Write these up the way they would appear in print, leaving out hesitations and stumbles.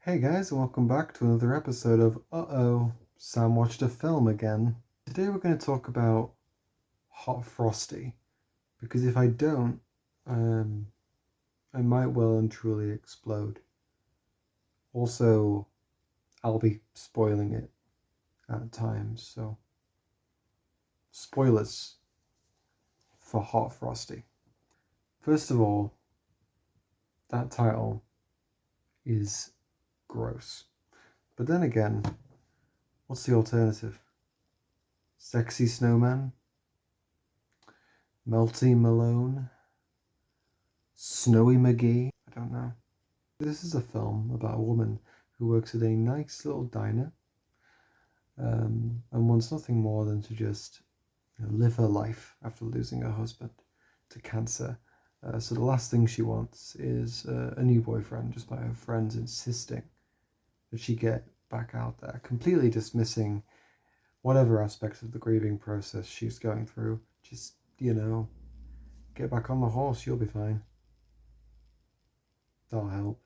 Hey guys, and welcome back to another episode of Uh-oh, Sam watched a film again. Today we're going to talk about Hot Frosty, because if I don't, um, I might well and truly explode. Also, I'll be spoiling it at times, so spoilers for Hot Frosty. First of all, that title is gross. But then again, what's the alternative? Sexy Snowman? Melty Malone? Snowy McGee? I don't know. This is a film about a woman who works at a nice little diner and wants nothing more than to just live her life after losing her husband to cancer. So the last thing she wants is a new boyfriend, just by her friends insisting that she get back out there, completely dismissing whatever aspects of the grieving process she's going through. Just, get back on the horse, you'll be fine. That'll help.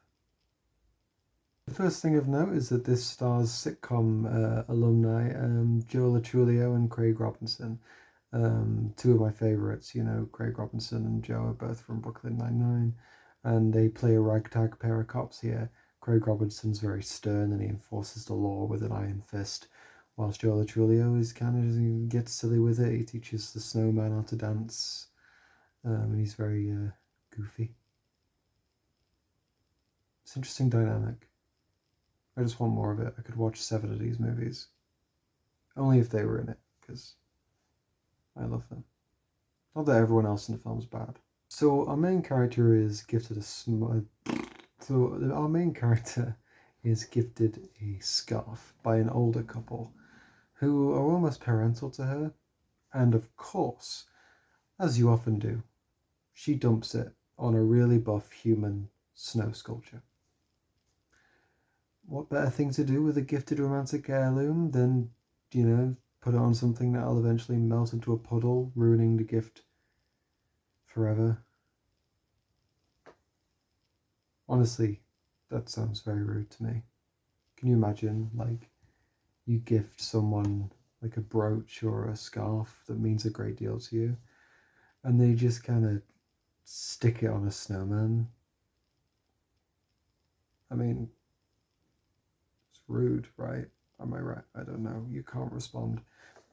The first thing of note is that this stars sitcom alumni Joe Latrulio and Craig Robinson. Two of my favourites, Craig Robinson and Joe are both from Brooklyn Nine-Nine, and they play a ragtag pair of cops here. Craig Robinson's very stern and he enforces the law with an iron fist, whilst Joe Latrulio is kind of he gets silly with it. He teaches the snowman how to dance, and he's very goofy. It's an interesting dynamic. I just want more of it. I could watch 7 of these movies. Only if they were in it, because I love them. Not that everyone else in the film's bad. So our main character is gifted a scarf by an older couple who are almost parental to her, and of course, as you often do, she dumps it on a really buff human snow sculpture. What better thing to do with a gifted romantic heirloom than, put it on something that'll eventually melt into a puddle, ruining the gift forever? Honestly, that sounds very rude to me. Can you imagine, you gift someone like a brooch or a scarf that means a great deal to you, and they just kind of stick it on a snowman? I mean, it's rude, right? Am I right? I don't know. You can't respond.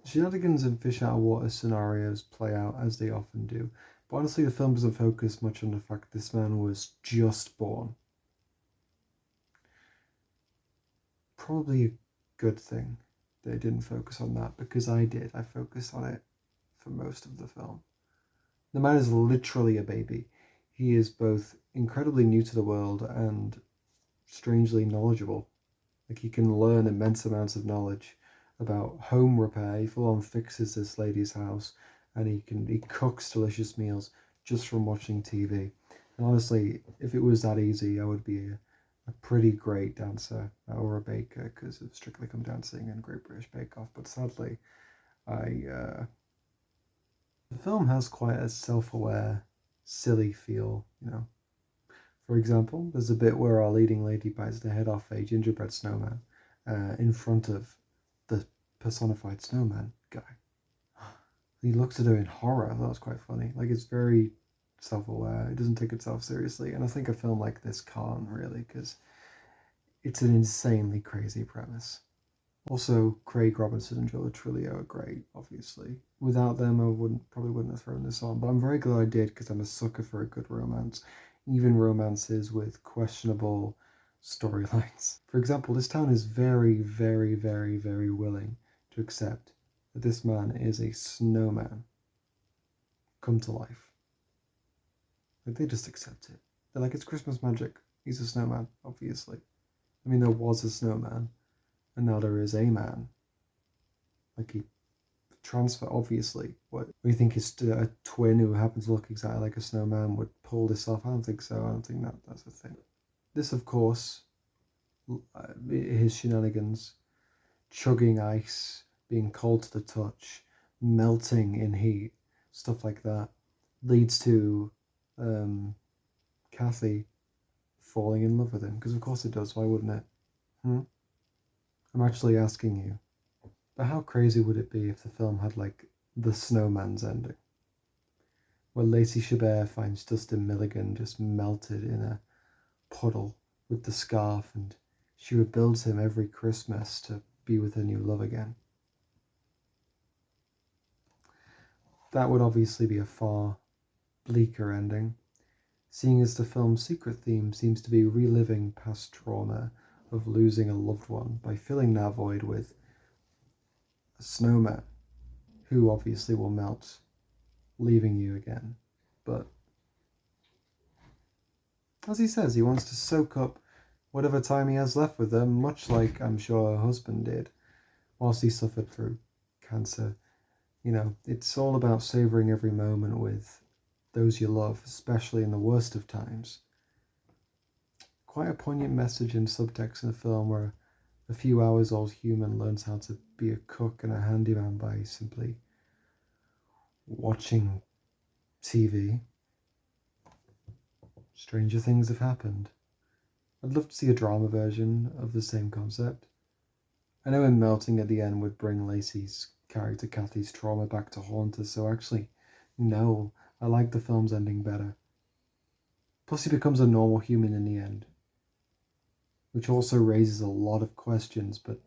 Shenanigans and fish out of water scenarios play out as they often do, but honestly, the film doesn't focus much on the fact this man was just born. Probably a good thing they didn't focus on that, because I did. I focused on it for most of the film. The man is literally a baby. He is both incredibly new to the world and strangely knowledgeable. Like, he can learn immense amounts of knowledge about home repair. He full on fixes this lady's house, and he cooks delicious meals just from watching TV. And honestly, if it was that easy, I would be a pretty great dancer or a baker because of Strictly Come Dancing and Great British Bake Off. But sadly, the film has quite a self-aware, silly feel. For example, there's a bit where our leading lady bites the head off a gingerbread snowman in front of the personified snowman guy. He looks at her in horror. That was quite funny. It's very self-aware. It doesn't take itself seriously, and I think a film like this can't really, because it's an insanely crazy premise. Also, Craig Robinson and Joe Trulio are great, obviously. Without them, I probably wouldn't have thrown this on, but I'm very glad I did, because I'm a sucker for a good romance, even romances with questionable storylines. For example, this town is very, very, very, very willing to accept that this man is a snowman come to life. They just accept it. They're like, it's Christmas magic. He's a snowman, obviously. I mean, there was a snowman, and now there is a man. He transfer, obviously. What do you think his a twin who happens to look exactly like a snowman would pull this off? I don't think so. I don't think that's a thing. This, of course, his shenanigans, chugging ice, being cold to the touch, melting in heat, stuff like that, leads to Kathy falling in love with him, because of course it does, why wouldn't it? Hmm? I'm actually asking you, but how crazy would it be if the film had like the Snowman's ending, where Lacey Chabert finds Dustin Milligan just melted in a puddle with the scarf, and she rebuilds him every Christmas to be with her new love again? That would obviously be a far bleaker ending, seeing as the film's secret theme seems to be reliving past trauma of losing a loved one by filling that void with a snowman who obviously will melt, leaving you again. But as he says, he wants to soak up whatever time he has left with her, much like I'm sure her husband did whilst he suffered through cancer. You know, it's all about savoring every moment with those you love, especially in the worst of times. Quite a poignant message and subtext in the film where a few hours old human learns how to be a cook and a handyman by simply watching TV. Stranger things have happened. I'd love to see a drama version of the same concept. I know him melting at the end would bring Lacey's character Kathy's trauma back to haunt us, so actually, no, I like the film's ending better. Plus he becomes a normal human in the end, which also raises a lot of questions, but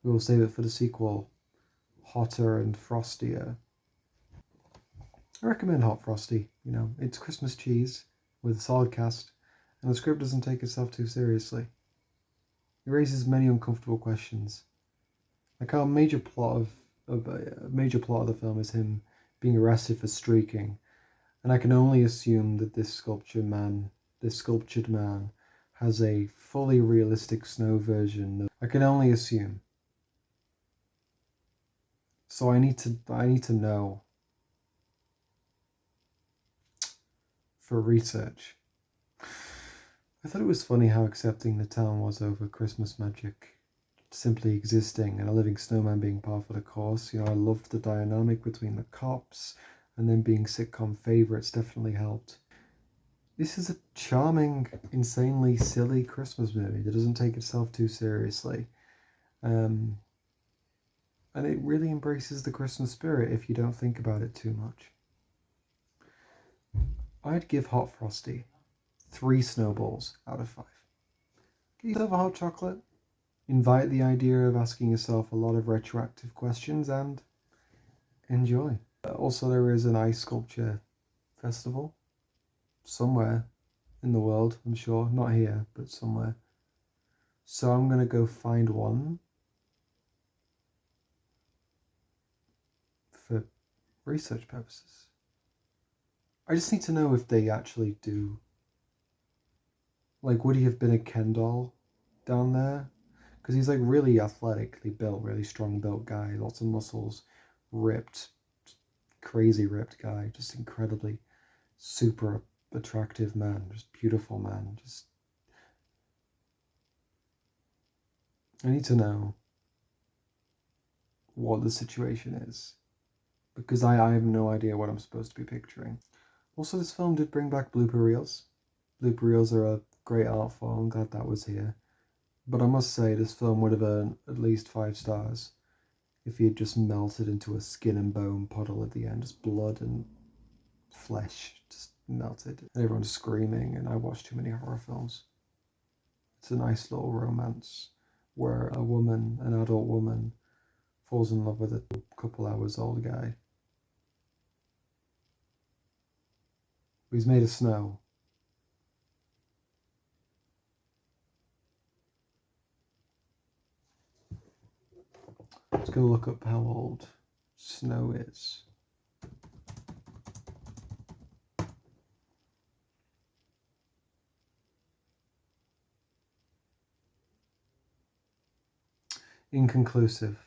we will save it for the sequel, Hotter and Frostier. I recommend Hot Frosty. You know, it's Christmas cheese with a solid cast, and the script doesn't take itself too seriously. It raises many uncomfortable questions, like how a major plot of the film is him being arrested for streaking, and I can only assume that this sculptured man, has a fully realistic snow version. I can only assume. So I need to know for research. I thought it was funny how accepting the town was over Christmas magic simply existing and a living snowman being part of the course. You know, I loved the dynamic between the cops, and then being sitcom favourites definitely helped. This is a charming, insanely silly Christmas movie that doesn't take itself too seriously. And it really embraces the Christmas spirit if you don't think about it too much. I'd give Hot Frosty 3 snowballs out of 5. Get yourself a hot chocolate, invite the idea of asking yourself a lot of retroactive questions, and enjoy. Also, there is an ice sculpture festival somewhere in the world, I'm sure. Not here, but somewhere. So I'm going to go find one for research purposes. I just need to know if they actually do. Like, would he have been a Ken doll down there? Because he's like really athletically built, really strong built guy, lots of muscles, ripped, crazy ripped guy, just incredibly super attractive man, just beautiful man. Just I need to know what the situation is, because I have no idea what I'm supposed to be picturing. Also, this film did bring back blooper reels. Blooper reels are a great art form. I'm glad that was here. But I must say, this film would have earned at least 5 stars if he had just melted into a skin and bone puddle at the end, just blood and flesh just melted, and everyone's screaming. And I watch too many horror films. It's a nice little romance where a woman, an adult woman, falls in love with a couple hours old guy who's made of snow. I'm just going to look up how old snow is. Inconclusive.